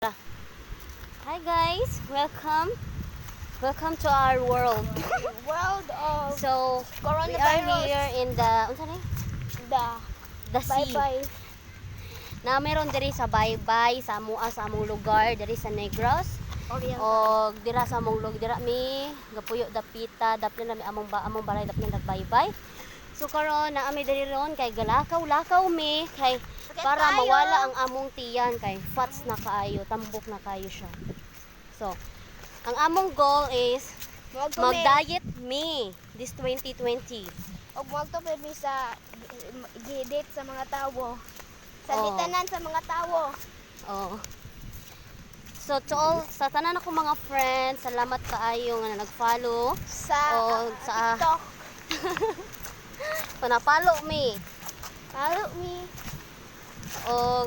Hi guys, welcome to our world. World of So we are coronavirus. here in the unsa ni? The sea. Bye-bye. Na meron diri sa baybay sa among lugar diri sa Negros. O dira sa among lugar dira mi gapuyo dapita dapit na mi among balay dapit na baybay. So karon na ami diri ron kay galakaw-lakaw mi kay para mawala ang among tiyan kay fats na kaayo, tambok na kayo siya. So, ang among goal is mag-diet me this 2020. Og mo to permi sa gidit sa mga tawo. Sa Oo. ditanan sa mga tawo. Oh. So to all sa tanan ako mga friends, salamat kaayo nga nag-follow Sa sa TikTok. panapalo me. Follow me. O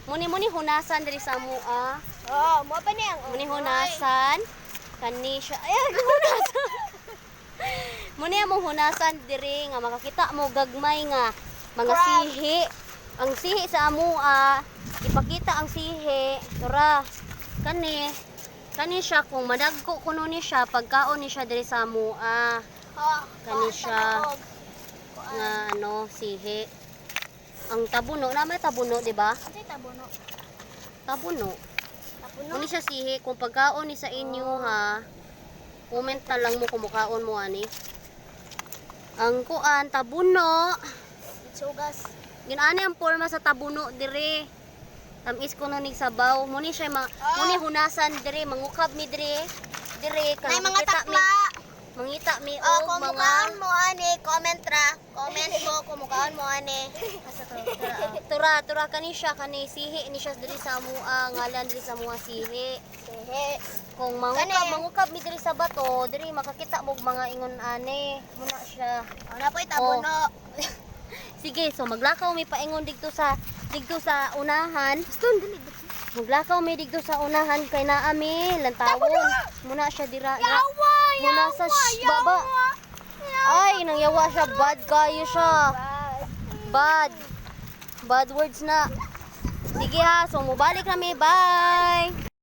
muni hunasan diri sa mua. Oh, mo pa ni ang Muni hunasan kani siya. Ay, hunasan. Muni among hunasan diri nga makakita mo gagmay nga mga Crab. sihi. Ang sihi sa amua, ipakita ang sihi. Tura. Kani siya kung madagko kuno ni siya pagkaon ni siya diri sa amua. Oh, Kani siya nga ano sihi. Ang tabuno, naman tabuno, di ba? Ano tabono? Tabuno. Tabono. Kung siya sihi, kung pagkaon ni sa inyo ha, comment na lang mo kung mukhaon mo ani. Ang kuan, tabuno. Sugas. Ginani ang forma sa tabuno dire. Tamis ko ni sabaw. Muni siya muni hunasan dire, mangukab mi dire. Dire May mga makita takla. mangita mi Oh, og kung mga mukhaan mo ani, comment ra. Comment mo kung mukhaan mo ani. tura kani siya kani sihi ni siya diri sa amua ngalan diri sa amua sihi. Sehe. Kung Kani. mangukab mi diri sa bato, diri makakita mo og mga ingon ani. Muna siya. Oh, napoy tabono. Sige, so maglakaw mi paingon digto sa unahan. Maglakaw mi digto sa unahan kay naa mi lantawon. Muna siya dira. Muna sa baba. Ay, nang yawa siya, bad kayo siya. Bad words na. Sige ha, so mubalik kami. Bye.